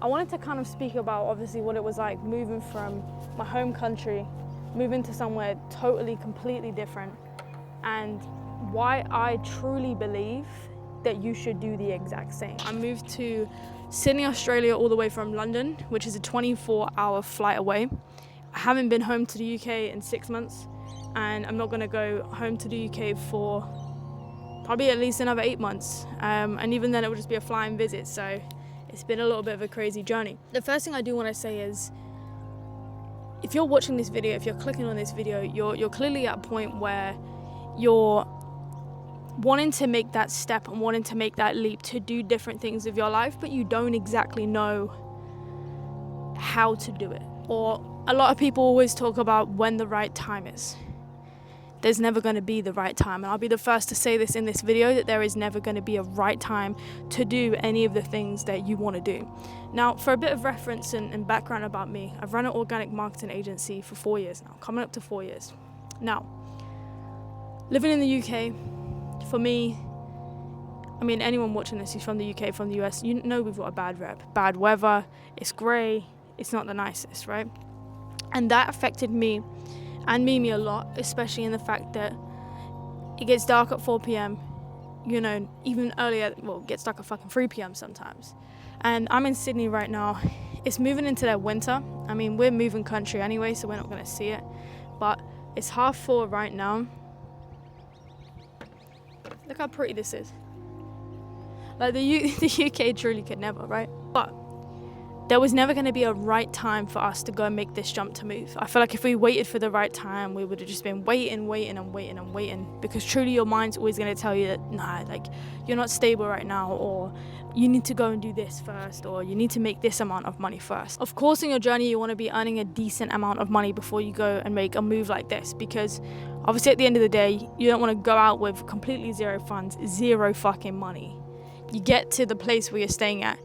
I wanted to kind of speak about obviously what it was like moving from my home country, moving to somewhere totally, completely different, and why I truly believe that you should do the exact same. I moved to Sydney, Australia, all the way from London, which is a 24-hour flight away. I haven't been home to the UK in 6 months, and I'm not gonna go home to the UK for probably at least another 8 months. And even then it would just be a flying visit, so it's been a little bit of a crazy journey. The first thing I do want to say is, if you're watching this video, if you're clicking on this video, you're clearly at a point where you're wanting to make that step and wanting to make that leap to do different things with your life, but you don't exactly know how to do it. Or a lot of people always talk about when the right time is. There's never going to be the right time, and I'll be the first to say this in this video, that there is never going to be a right time to do any of the things that you want to do. Now, for a bit of reference and background about me, I've run an organic marketing agency for 4 years now, coming up to 4 years. Now, living in the UK, for me, I mean, anyone watching this who's from the UK, from the US, you know we've got a bad rep. Bad weather, it's grey, it's not the nicest, right? And that affected me and Mimi a lot, especially in the fact that it gets dark at 4 p.m, you know, even earlier, well, it gets dark at fucking 3 p.m. sometimes. And I'm in Sydney right now. It's moving into their winter. I mean, we're moving country anyway, so we're not gonna see it. But it's 4:30 right now. Look how pretty this is. Like the UK truly could never, right? But there was never going to be a right time for us to go and make this jump to move. I feel like if we waited for the right time, we would have just been waiting, because truly your mind's always going to tell you that, nah, like, you're not stable right now, or you need to go and do this first, or you need to make this amount of money first. Of course, in your journey, you want to be earning a decent amount of money before you go and make a move like this, because obviously at the end of the day, you don't want to go out with completely zero funds, zero fucking money. You get to the place where you're staying at,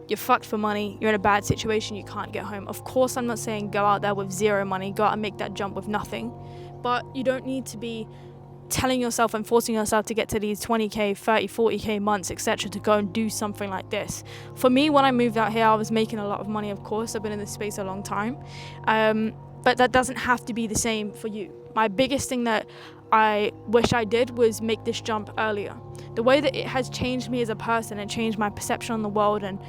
you're fucked for money, you're in a bad situation, you can't get home. Of course, I'm not saying go out there with zero money, go out and make that jump with nothing, but you don't need to be telling yourself and forcing yourself to get to these 20k, 30, 40k months, etc. to go and do something like this. For me, when I moved out here, I was making a lot of money, of course. I've been in this space a long time, but that doesn't have to be the same for you. My biggest thing that I wish I did was make this jump earlier. The way that it has changed me as a person and changed my perception on the world and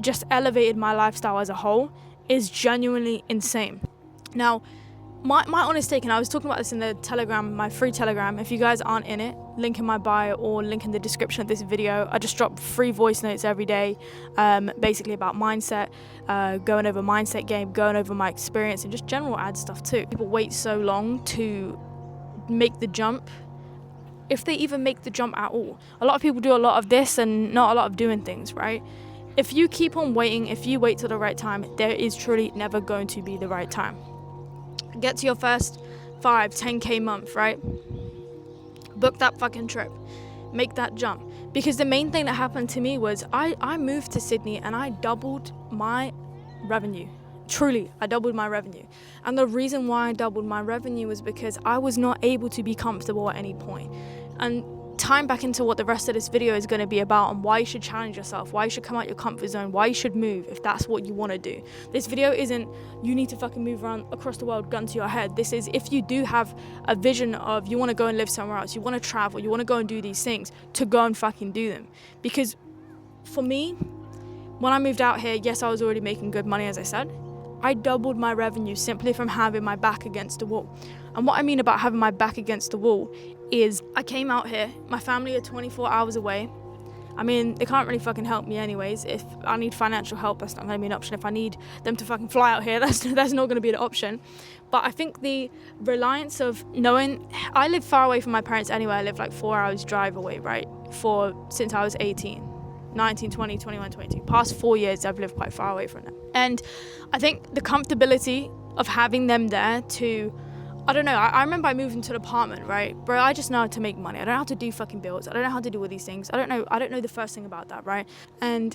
just elevated my lifestyle as a whole is genuinely insane. Now, my honest take, and I was talking about this in the Telegram, my free Telegram. If you guys aren't in it, link in my bio or link in the description of this video. I just drop free voice notes every day, basically about mindset, going over mindset game, going over my experience, and just general ad stuff too. People wait so long to make the jump, if they even make the jump at all. A lot of people do a lot of this and not a lot of doing things, right? If you keep on waiting, if you wait till the right time, there is truly never going to be the right time. Get to your first 5, 10k month, right? Book that fucking trip. Make that jump. Because the main thing that happened to me was I moved to Sydney and I doubled my revenue. Truly, I doubled my revenue. And the reason why I doubled my revenue was because I was not able to be comfortable at any point. And time back into what the rest of this video is going to be about, and why you should challenge yourself, why you should come out your comfort zone, why you should move if that's what you want to do. This video isn't you need to fucking move around across the world, gun to your head. This is if you do have a vision of you want to go and live somewhere else, you want to travel, you want to go and do these things, to go and fucking do them. Because for me, when I moved out here, yes, I was already making good money, as I said. I doubled my revenue simply from having my back against the wall. And what I mean about having my back against the wall is I came out here, my family are 24 hours away. I mean, they can't really fucking help me anyways. If I need financial help, that's not going to be an option. If I need them to fucking fly out here, that's not going to be an option. But I think the reliance of knowing, I live far away from my parents anyway. I live like 4 hours drive away, right? Since I was 18. 19, 20, 21, 22. Past 4 years, I've lived quite far away from them. And I think the comfortability of having them there to, I don't know, I remember I moved into an apartment, right? Bro, I just know how to make money. I don't know how to do fucking bills. I don't know how to do all these things. I don't know the first thing about that, right? And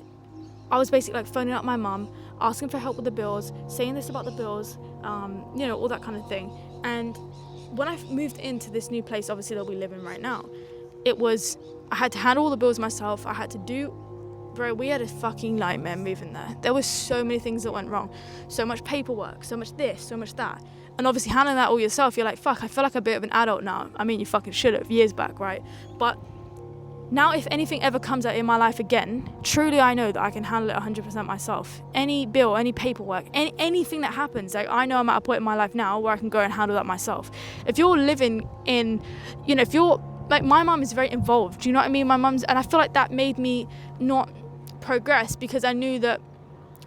I was basically like phoning up my mum, asking for help with the bills, saying this about the bills, you know, all that kind of thing. And when I moved into this new place, obviously that we live in right now, it was, I had to handle all the bills myself. I had to do bro, we had a fucking nightmare moving there. There were so many things that went wrong. So much paperwork, so much this, so much that. And obviously handling that all yourself, you're like, fuck, I feel like a bit of an adult now. I mean, you fucking should have years back, right? But now if anything ever comes out in my life again, truly I know that I can handle it 100% myself. Any bill, any paperwork, anything that happens, like I know I'm at a point in my life now where I can go and handle that myself. If you're living in, if you're, like my mum is very involved, do you know what I mean? And I feel like that made me not progress because I knew that,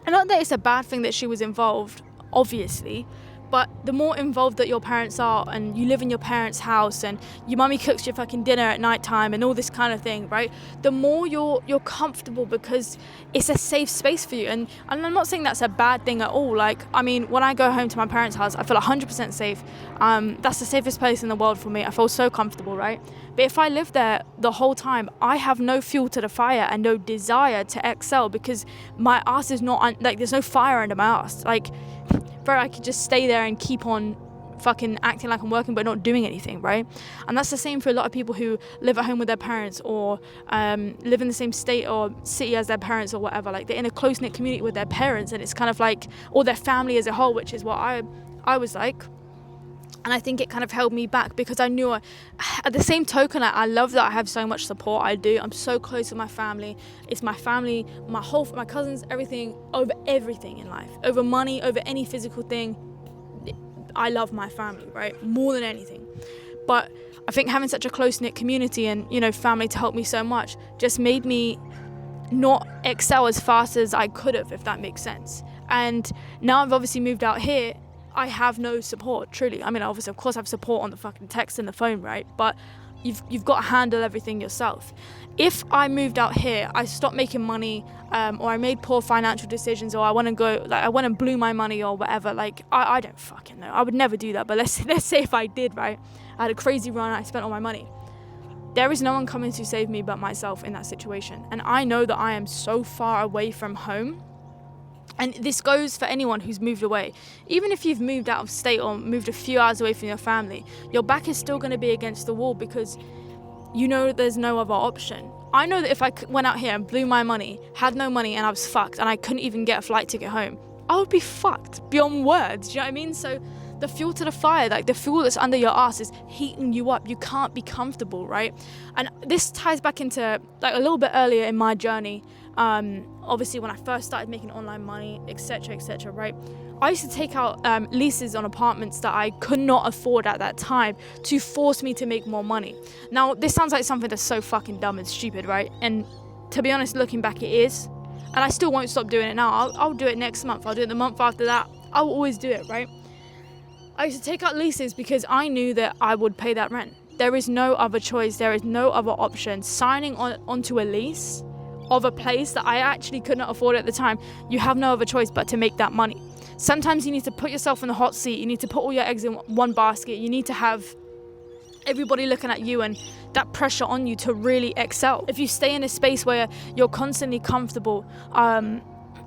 and not that it's a bad thing that she was involved, obviously, but the more involved that your parents are and you live in your parents' house and your mummy cooks your fucking dinner at night time and all this kind of thing, right? The more you're comfortable because it's a safe space for you. And I'm not saying that's a bad thing at all. Like, I mean, when I go home to my parents' house, I feel 100% safe. That's the safest place in the world for me. I feel so comfortable, right? But if I live there the whole time, I have no fuel to the fire and no desire to excel because my ass is not, there's no fire under my ass. Like, bro, I could just stay there and keep on fucking acting like I'm working but not doing anything, right? And that's the same for a lot of people who live at home with their parents or live in the same state or city as their parents or whatever. Like they're in a close-knit community with their parents and it's kind of like, or their family as a whole, which is what I was like. And I think it kind of held me back because I knew at the same token, I love that I have so much support. I do. I'm so close with my family. It's my family, my cousins, everything, over everything in life, over money, over any physical thing. I love my family, right? More than anything. But I think having such a close-knit community and, family to help me so much just made me not excel as fast as I could have, if that makes sense. And now I've obviously moved out here. I have no support, truly. I mean, obviously, of course, I have support on the fucking text and the phone, right? But you've got to handle everything yourself. If I moved out here, I stopped making money, or I made poor financial decisions, or I went and blew my money or whatever. Like, I don't fucking know. I would never do that. But let's say if I did, right? I had a crazy run. I spent all my money. There is no one coming to save me but myself in that situation. And I know that I am so far away from home. And this goes for anyone who's moved away. Even if you've moved out of state or moved a few hours away from your family, your back is still going to be against the wall because there's no other option. I know that if I went out here and blew my money, had no money and I was fucked and I couldn't even get a flight ticket home, I would be fucked beyond words. Do you know what I mean? So the fuel to the fire, like the fuel that's under your ass is heating you up. You can't be comfortable, right? And this ties back into like a little bit earlier in my journey. Obviously when I first started making online money, etc., right? I used to take out leases on apartments that I could not afford at that time to force me to make more money. Now, this sounds like something that's so fucking dumb and stupid, right? And to be honest, looking back, it is. And I still won't stop doing it now. I'll do it next month. I'll do it the month after that. I'll always do it, right? I used to take out leases because I knew that I would pay that rent. There is no other choice. There is no other option. Signing onto a lease of a place that I actually could not afford at the time, you have no other choice but to make that money. Sometimes you need to put yourself in the hot seat. You need to put all your eggs in one basket. You need to have everybody looking at you and that pressure on you to really excel. If you stay in a space where you're constantly comfortable,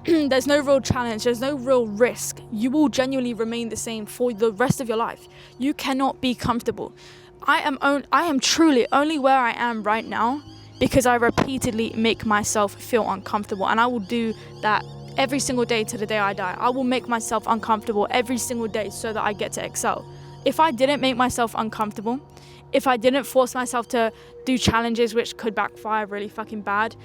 there's no real challenge, there's no real risk, you will genuinely remain the same for the rest of your life. You cannot be comfortable. I am truly only where I am right now because I repeatedly make myself feel uncomfortable, and I will do that every single day to the day I die. I will make myself uncomfortable every single day so that I get to excel. If I didn't make myself uncomfortable, if I didn't force myself to do challenges which could backfire really fucking bad,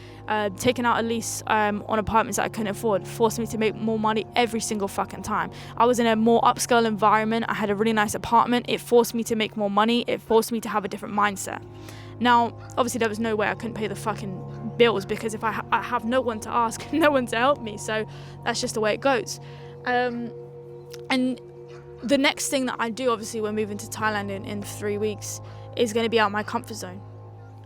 taking out a lease on apartments that I couldn't afford forced me to make more money every single fucking time. I was in a more upscale environment. I had a really nice apartment. It forced me to make more money. It forced me to have a different mindset. Now, obviously there was no way I couldn't pay the fucking bills because if I have no one to ask, no one to help me. So that's just the way it goes. And the next thing that I do, obviously, we're moving to Thailand in 3 weeks, is going to be out of my comfort zone.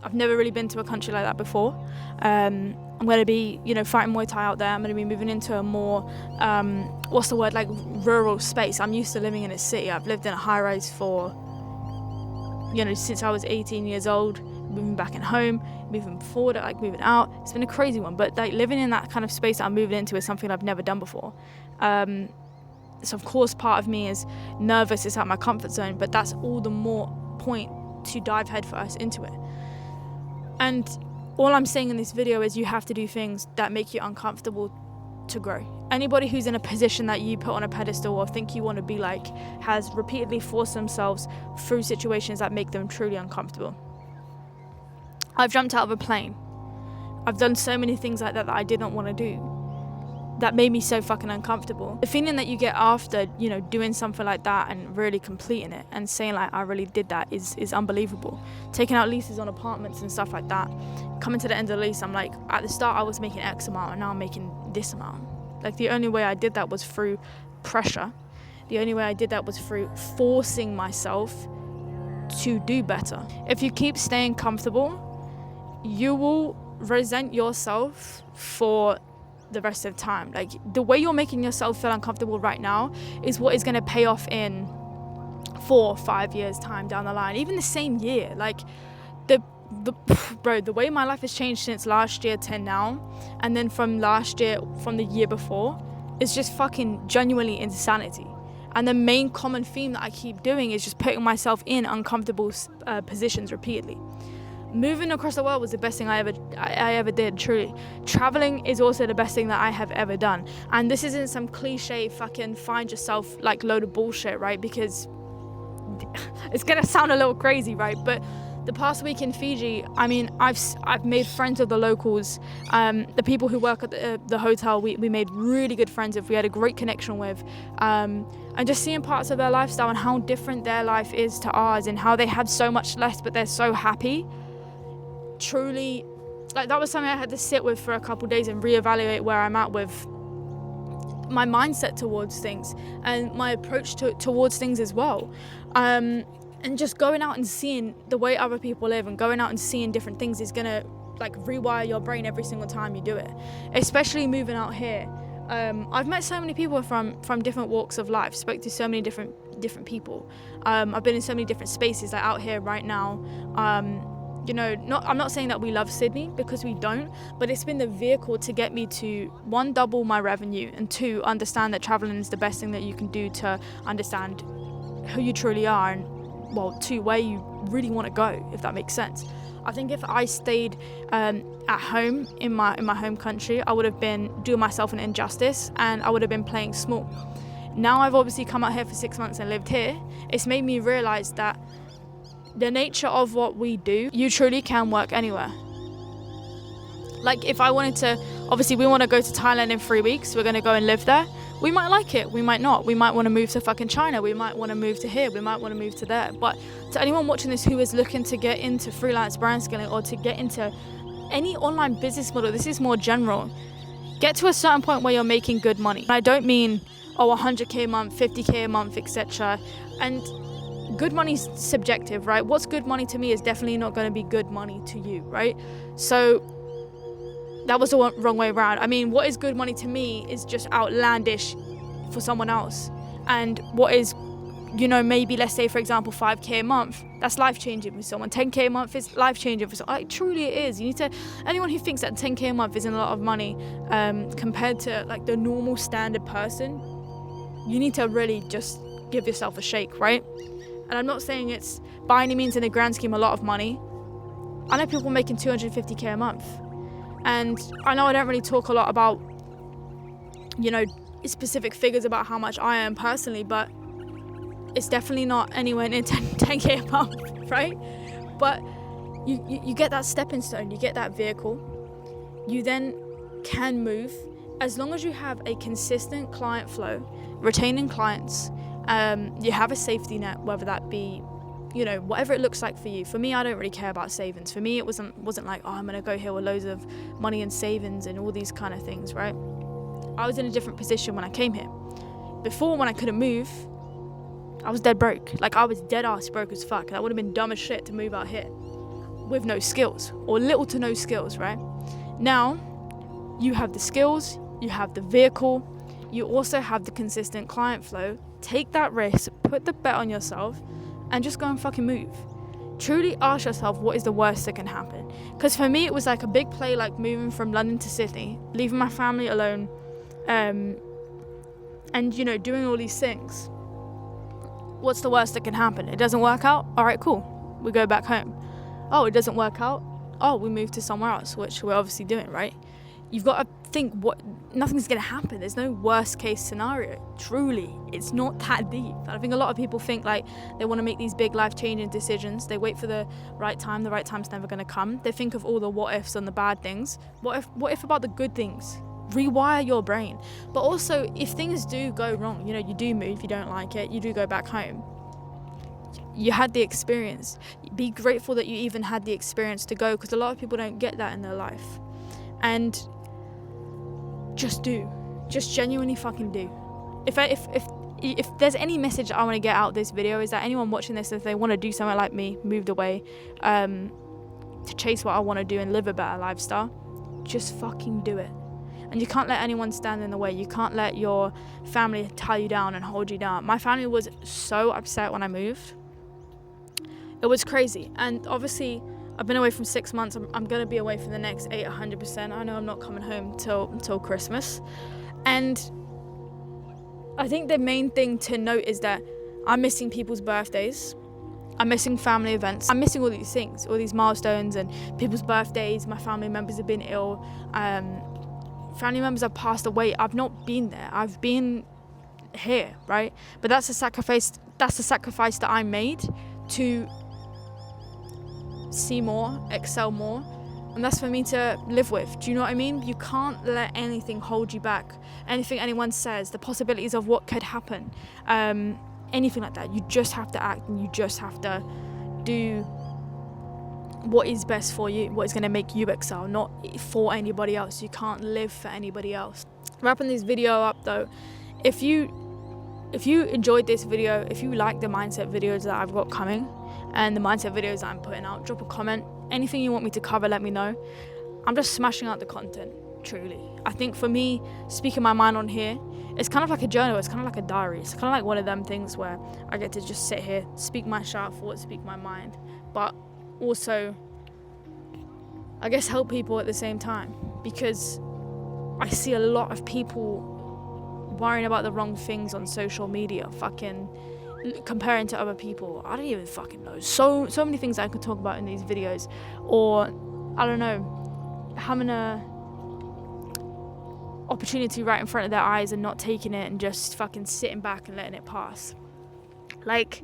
I've never really been to a country like that before. I'm going to be, fighting Muay Thai out there. I'm going to be moving into a more, rural space. I'm used to living in a city. I've lived in a high-rise for, since I was 18 years old, moving back at home, moving forward, moving out. It's been a crazy one, but living in that kind of space that I'm moving into is something I've never done before. So of course part of me is nervous, it's out of my comfort zone, but that's all the more point to dive headfirst into it. And all I'm saying in this video is you have to do things that make you uncomfortable to grow. Anybody who's in a position that you put on a pedestal or think you want to be like has repeatedly forced themselves through situations that make them truly uncomfortable. I've jumped out of a plane. I've done so many things like that that I didn't want to do, that made me so fucking uncomfortable. The feeling that you get after, you know, doing something like that and really completing it and saying like, I really did that is unbelievable. Taking out leases on apartments and stuff like that. Coming to the end of the lease, I'm like, at the start I was making X amount and now I'm making this amount. Like the only way I did that was through pressure. The only way I did that was through forcing myself to do better. If you keep staying comfortable, you will resent yourself for the rest of the time. Like the way you're making yourself feel uncomfortable right now is what is going to pay off in 4 or 5 years time down the line, even the same year. Like the way my life has changed since last year to now, and then from last year, from the year before, is just fucking genuinely insanity. And the main common theme that I keep doing is just putting myself in uncomfortable positions repeatedly. Moving across the world was the best thing I ever did, truly. Traveling is also the best thing that I have ever done. And this isn't some cliche fucking find yourself like load of bullshit, right? Because it's gonna sound a little crazy, right? But the past week in Fiji, I mean, I've made friends with the locals. The people who work at the hotel, we made really good friends with. We had a great connection with. And just seeing parts of their lifestyle and how different their life is to ours and how they have so much less, but they're so happy. Truly, like that was something I had to sit with for a couple of days and reevaluate where I'm at with my mindset towards things and my approach towards things as well. And just going out and seeing the way other people live and going out and seeing different things is gonna like rewire your brain every single time you do it, especially moving out here. I've met so many people from different walks of life, spoke to so many different people. I've been in so many different spaces, like out here right now. You know, I'm not saying that we love Sydney, because we don't, but it's been the vehicle to get me to, 1, double my revenue, and 2, understand that traveling is the best thing that you can do to understand who you truly are, and well, 2, where you really want to go, if that makes sense. I think if I stayed at home in my home country, I would have been doing myself an injustice and I would have been playing small. Now I've obviously come out here for 6 months and lived here. It's made me realize that the nature of what we do, you truly can work anywhere. Like if I wanted to, obviously we want to go to Thailand in 3 weeks, we're going to go and live there. We might like it, we might not. We might want to move to fucking China, we might want to move to here, we might want to move to there. But to anyone watching this who is looking to get into freelance brand scaling or to get into any online business model, this is more general. Get to a certain point where you're making good money. I don't mean, 100k a month, 50k a month, etc. And good money's subjective, right? What's good money to me is definitely not going to be good money to you, right? So that was the wrong way around. I mean, what is good money to me is just outlandish for someone else. And what is, you know, maybe let's say, for example, 5k a month, that's life-changing for someone. 10k a month is life-changing for someone. Like, truly it is. You need to, anyone who thinks that 10k a month isn't a lot of money compared to like the normal standard person, you need to really just give yourself a shake, right? And I'm not saying it's by any means in the grand scheme a lot of money. I know people making 250k a month. And I know I don't really talk a lot about, you know, specific figures about how much I earn personally, but it's definitely not anywhere near 10k a month, right? But you get that stepping stone, you get that vehicle. You then can move as long as you have a consistent client flow, retaining clients. You have a safety net, whether that be, you know, whatever it looks like for you. For me, I don't really care about savings. For me, it wasn't like, I'm gonna go here with loads of money and savings and all these kind of things, right? I was in a different position when I came here. Before, when I couldn't move, I was dead broke. Like, I was dead ass broke as fuck. That would have been dumb as shit to move out here with no skills, or little to no skills, right? Now, you have the skills, you have the vehicle, you also have the consistent client flow. Take that risk, put the bet on yourself, and just go and fucking move. Truly ask yourself, what is the worst that can happen? Because for me, it was like a big play, like moving from London to Sydney, leaving my family alone, and, you know, doing all these things. What's the worst that can happen? It doesn't work out? All right, cool. We go back home. Oh, it doesn't work out? oh, we moved to somewhere else, which we're obviously doing, right? You've got to think nothing's going to happen. There's no worst case scenario. Truly, it's not that deep. And I think a lot of people think like they want to make these big life-changing decisions. They wait for the right time. The right time's never going to come. They think of all the what ifs and the bad things. What if about the good things? Rewire your brain. But also, if things do go wrong, you know, you do move, you don't like it, you do go back home, you had the experience. Be grateful that you even had the experience to go, because a lot of people don't get that in their life. And just genuinely fucking do. If there's any message I want to get out of this video, is that anyone watching this, if they want to do something like me, moved away to chase what I want to do and live a better lifestyle, just fucking do it. And you can't let anyone stand in the way. You can't let your family tie you down and hold you down. My family was so upset when I moved. It was crazy. And obviously, I've been away from 6 months. I'm going to be away for the next 100%. I know I'm not coming home till Christmas. And I think the main thing to note is that I'm missing people's birthdays. I'm missing family events. I'm missing all these things, all these milestones and people's birthdays. My family members have been ill. Family members have passed away. I've not been there. I've been here, right? But that's a sacrifice. That's the sacrifice that I made to see more, excel more, and that's for me to live with. Do you know what I mean? You can't let anything hold you back. Anything anyone says, the possibilities of what could happen, anything like that. You just have to act, and you just have to do what is best for you, what is going to make you excel, not for anybody else. You can't live for anybody else. Wrapping this video up though, if you enjoyed this video, if you like the mindset videos that I've got coming and the mindset videos that I'm putting out, drop a comment. Anything you want me to cover, let me know. I'm just smashing out the content, truly. I think for me, speaking my mind on here, it's kind of like a journal, it's kind of like a diary. It's kind of like one of them things where I get to just sit here, speak my sharp thoughts, speak my mind, but also, I guess, help people at the same time, because I see a lot of people worrying about the wrong things on social media, fucking comparing to other people. I don't even fucking know. So many things I could talk about in these videos, or I don't know, having a opportunity right in front of their eyes and not taking it and just fucking sitting back and letting it pass. Like,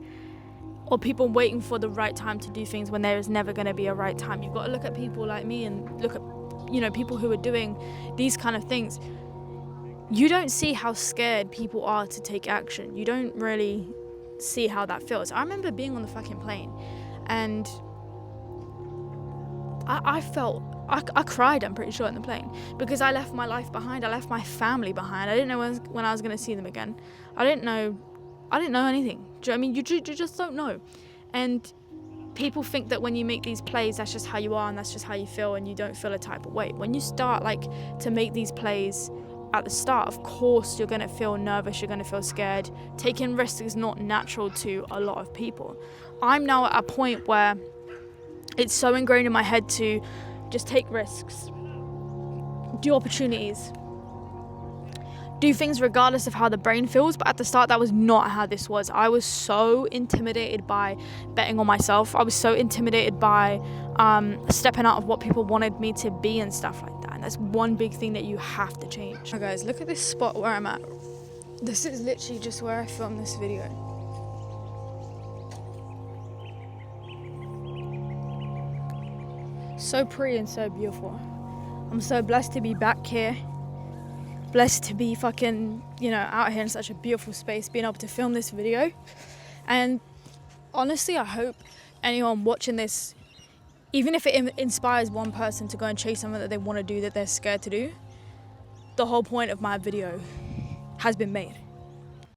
or people waiting for the right time to do things when there is never going to be a right time. You've got to look at people like me and look at, you know, people who are doing these kind of things. You don't see how scared people are to take action. You don't really see how that feels. I remember being on the fucking plane and I cried, I'm pretty sure, in the plane, because I left my life behind. I left my family behind. I didn't know when I was going to see them again. I didn't know anything. Do you know what I mean? You just don't know. And people think that when you make these plays, that's just how you are and that's just how you feel, and you don't feel a type of way. When you start to make these plays at the start, of course you're going to feel nervous, you're going to feel scared. Taking risks is not natural to a lot of people. I'm now at a point where it's so ingrained in my head to just take risks, do opportunities, do things regardless of how the brain feels. But at the start, that was not how this was. I was so intimidated by betting on myself. I was so intimidated by stepping out of what people wanted me to be and stuff like that. And that's one big thing that you have to change. Now guys, look at this spot where I'm at. This is literally just where I filmed this video. So pretty and so beautiful. I'm so blessed to be back here. Blessed to be fucking, out here in such a beautiful space, being able to film this video. And honestly, I hope anyone watching this, even if it inspires one person to go and chase something that they want to do that they're scared to do, the whole point of my video has been made.